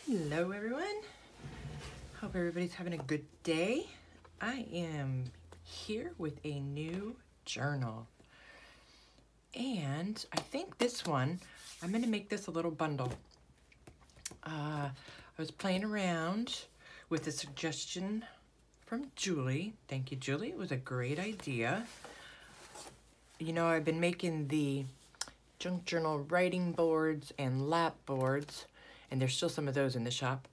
Hello everyone, hope everybody's having a good day. I am here with a new journal, and I think this one, I'm going to make this a little bundle. I was playing around with a suggestion from Julie. Thank you, Julie. It was a great idea. You know, I've been making the junk journal writing boards and lap boards, and there's still some of those in the shop.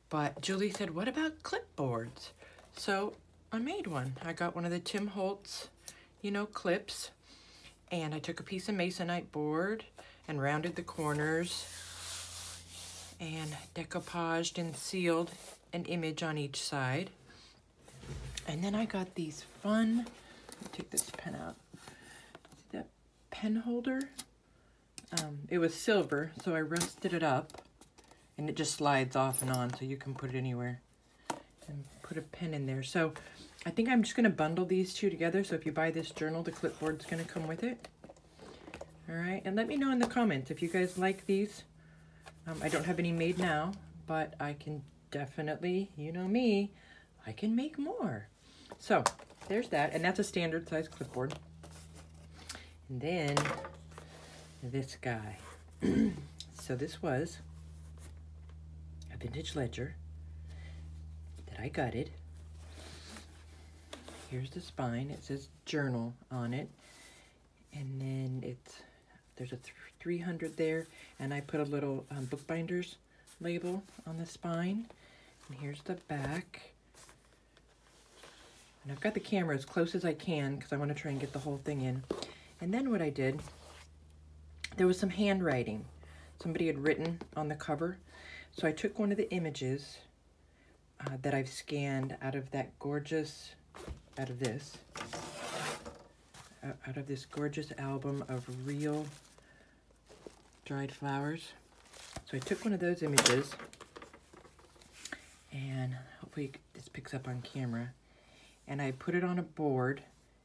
But Julie said, what about clipboards? So I made one. I got one of the Tim Holtz, clips, and I took a piece of masonite board and rounded the corners and decoupaged and sealed an image on each side. And then I got these fun, let me take this pen out. See that pen holder? It was silver, so I rusted it up, and it just slides off and on, so you can put it anywhere and put a pen in there. So I think I'm just going to bundle these two together. So if you buy this journal, the clipboard's going to come with it. All right, and let me know in the comments if you guys like these. I don't have any made now, but I can definitely, you know me, I can make more. So there's that, and that's a standard size clipboard. And then this guy. So this was a vintage ledger that I gutted. Here's the spine. It says journal on it, and then there's a 300 there, and I put a little bookbinders label on the spine. And here's the back. And I've got the camera as close as I can because I want to try and get the whole thing in. And then what I did, there was some handwriting. Somebody had written on the cover. So I took one of the images that I've scanned out of that gorgeous, out of this gorgeous album of real dried flowers. So I took one of those images, and hopefully this picks up on camera, and I put it on a board,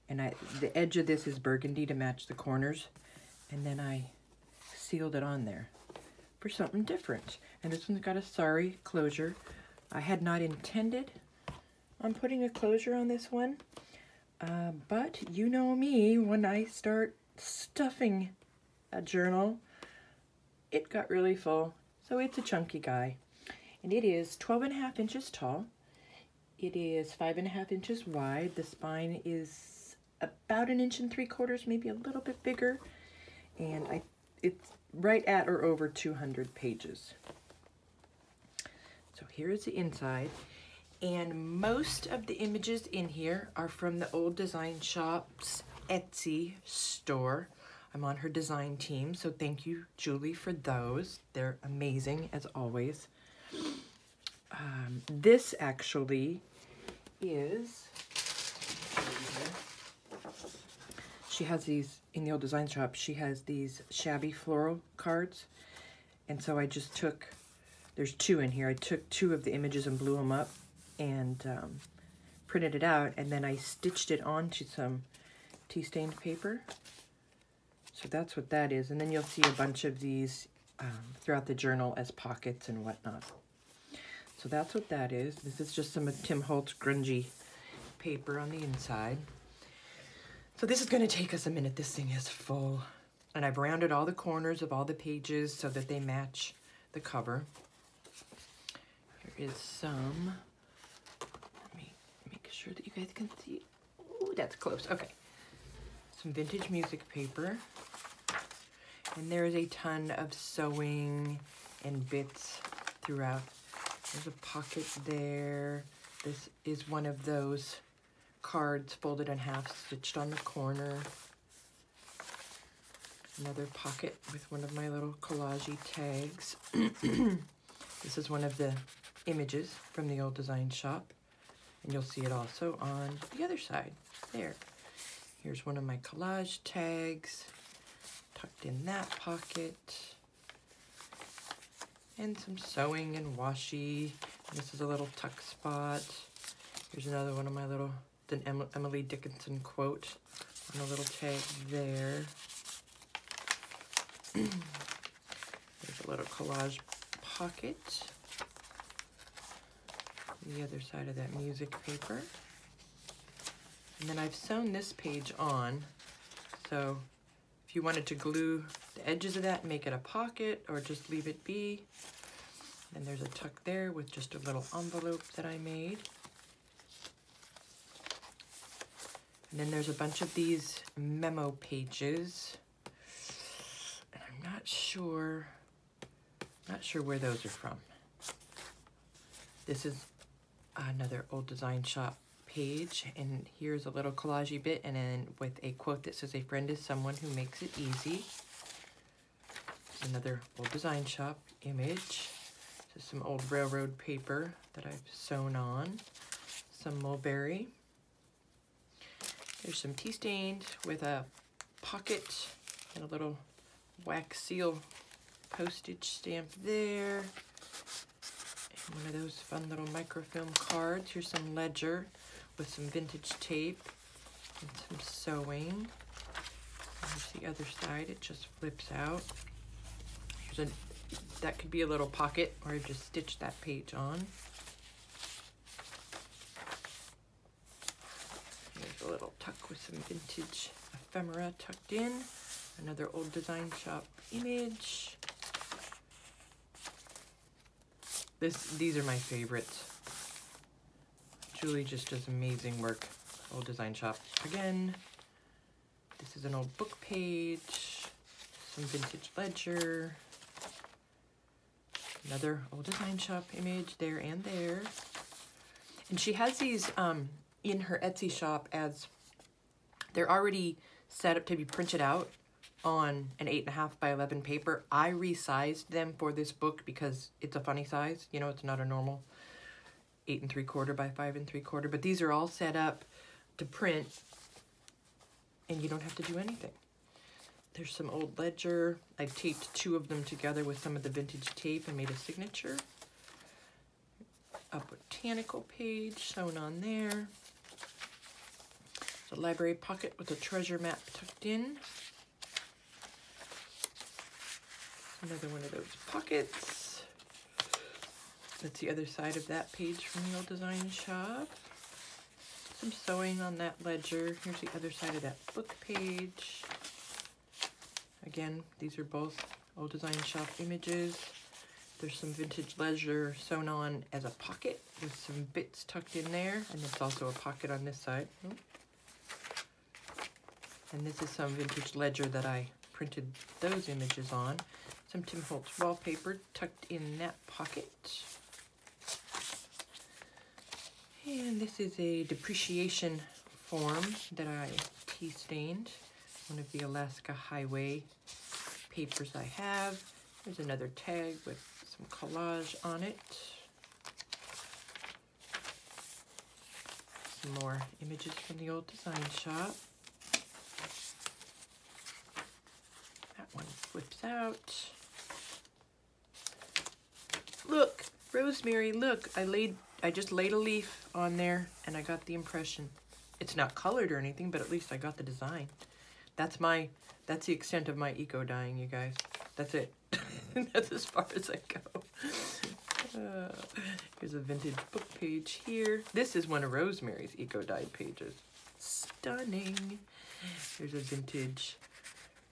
and the edge of this is burgundy to match the corners, and then I sealed it on there for something different. And this one's got a sorry closure. I had not intended on putting a closure on this one, but you know me, when I start stuffing a journal, it got really full. So it's a chunky guy, and it is 12.5 inches tall. It is 5.5 inches wide. The spine is about 1.75 inches, maybe a little bit bigger, and it's right at or over 200 pages. So here is the inside, and most of the images in here are from the Old Design Shop's Etsy store. I'm on her design team, so thank you, Julie, for those. They're amazing, as always. This actually is, she has these, in the Old Design Shop, she has these shabby floral cards. And so I just took, there's two in here. I took two of the images and blew them up and printed it out. And then I stitched it onto some tea-stained paper. So that's what that is. And then you'll see a bunch of these throughout the journal as pockets and whatnot. So that's what that is. This is just some of Tim Holtz grungy paper on the inside. So this is going to take us a minute. This thing is full. And I've rounded all the corners of all the pages so that they match the cover. Here is some, let me make sure that you guys can see. Ooh, that's close. Okay. Some vintage music paper. And there is a ton of sewing and bits throughout. There's a pocket there. This is one of those cards folded in half, stitched on the corner. Another pocket with one of my little collage tags. This is one of the images from the Old Design Shop. And you'll see it also on the other side. There. Here's one of my collage tags, tucked in that pocket. And some sewing and washi. This is a little tuck spot. Here's another one of my little, an Emily Dickinson quote on a little tag there. There's a little collage pocket. the other side of that music paper. And then I've sewn this page on, so if you wanted to glue the edges of that and make it a pocket or just leave it be. And there's a tuck there with just a little envelope that I made. And then there's a bunch of these memo pages. And I'm not sure where those are from. This is another Old Design Shop page, and here's a little collage bit, and then with a quote that says, "A friend is someone who makes it easy." Another Old Design Shop image. This is some old railroad paper that I've sewn on. Some mulberry. There's some tea stained with a pocket and a little wax seal postage stamp there. And one of those fun little microfilm cards. Here's some ledger with some vintage tape and some sewing. Here's the other side, it just flips out. That could be a little pocket, or I just stitched that page on. Here's a little tuck with some vintage ephemera tucked in. Another Old Design Shop image. These are my favorites. Julie just does amazing work. Old Design Shop again. This is an old book page. Some vintage ledger. Another Old Design Shop image there and there. And she has these in her Etsy shop as they're already set up to be printed out on an 8.5 by 11 paper. I resized them for this book because it's a funny size. You know, it's not a normal 8 3/4 by 5 3/4, but these are all set up to print and you don't have to do anything. There's some old ledger. I taped 2 of them together with some of the vintage tape and made a signature. A botanical page sewn on there. It's a library pocket with a treasure map tucked in. Another one of those pockets. That's the other side of that page from the Old Design Shop. Some sewing on that ledger. Here's the other side of that book page. Again, these are both Old Design Shop images. There's some vintage ledger sewn on as a pocket with some bits tucked in there. And it's also a pocket on this side. And this is some vintage ledger that I printed those images on. Some Tim Holtz wallpaper tucked in that pocket. And this is a depreciation form that I tea stained. One of the Alaska Highway papers I have. There's another tag with some collage on it. Some more images from the Old Design Shop. That one flips out. Look, rosemary, look, I just laid a leaf on there and I got the impression. It's not colored or anything, but at least I got the design. That's the extent of my eco dyeing, you guys. That's it. That's as far as I go. Here's a vintage book page here. This is one of Rosemary's eco dyed pages. Stunning. There's a vintage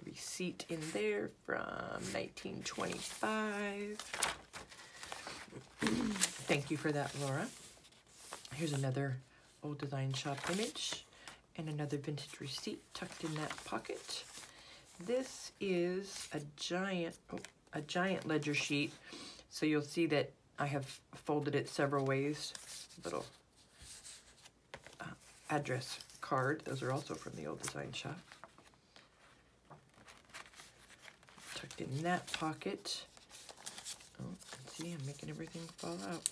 receipt in there from 1925. Thank you for that, Laura. Here's another Old Design Shop image and another vintage receipt tucked in that pocket. This is a giant ledger sheet. So you'll see that I have folded it several ways. Little address card. Those are also from the Old Design Shop. Tucked in that pocket. Oh, see, I'm making everything fall out.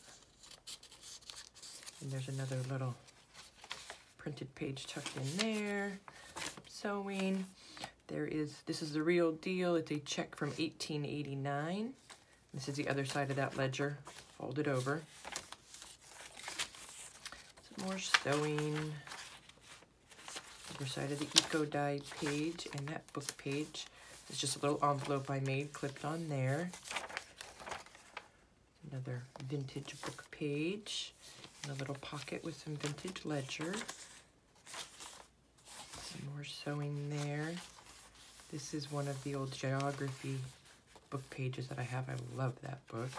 And there's another little printed page tucked in there. Sewing. This is the real deal. It's a check from 1889. This is the other side of that ledger, folded over. Some more sewing. Other side of the eco dyed page and that book page. It's just a little envelope I made, clipped on there. Another vintage book page. And a little pocket with some vintage ledger. Some more sewing there. This is one of the old geography book pages that I have. I love that book.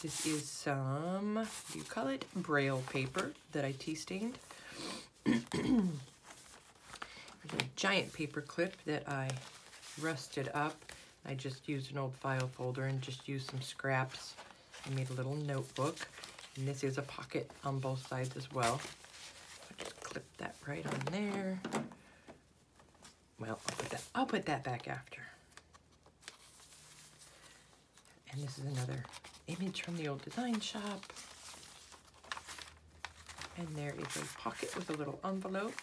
This is some, what do you call it? Braille paper that I tea stained. There's a giant paper clip that I rusted up. I just used an old file folder and just used some scraps. I made a little notebook. And this is a pocket on both sides as well. I'll just clip that right on there. Well, I'll put that back after. And this is another image from the old design shop. And there is a pocket with a little envelope.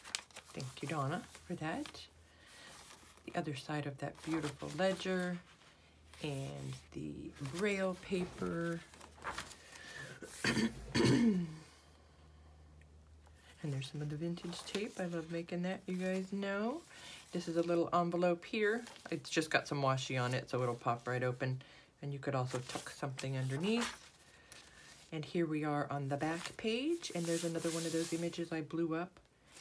Thank you, Donna, for that. The other side of that beautiful ledger and the Braille paper. And there's some of the vintage tape. I love making that, you guys know. This is a little envelope here. It's just got some washi on it, so it'll pop right open. And you could also tuck something underneath. And here we are on the back page. And there's another one of those images I blew up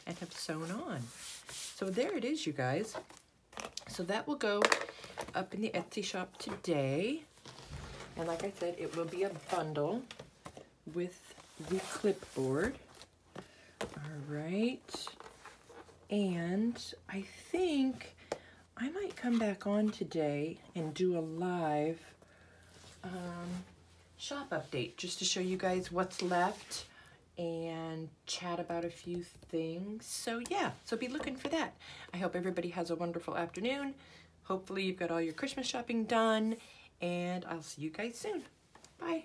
and have sewn on. So there it is, you guys. So that will go up in the Etsy shop today. And like I said, it will be a bundle with the clipboard. All right. And I think I might come back on today and do a live shop update just to show you guys what's left and chat about a few things. So yeah, so be looking for that. I hope everybody has a wonderful afternoon. Hopefully you've got all your Christmas shopping done, and I'll see you guys soon. Bye.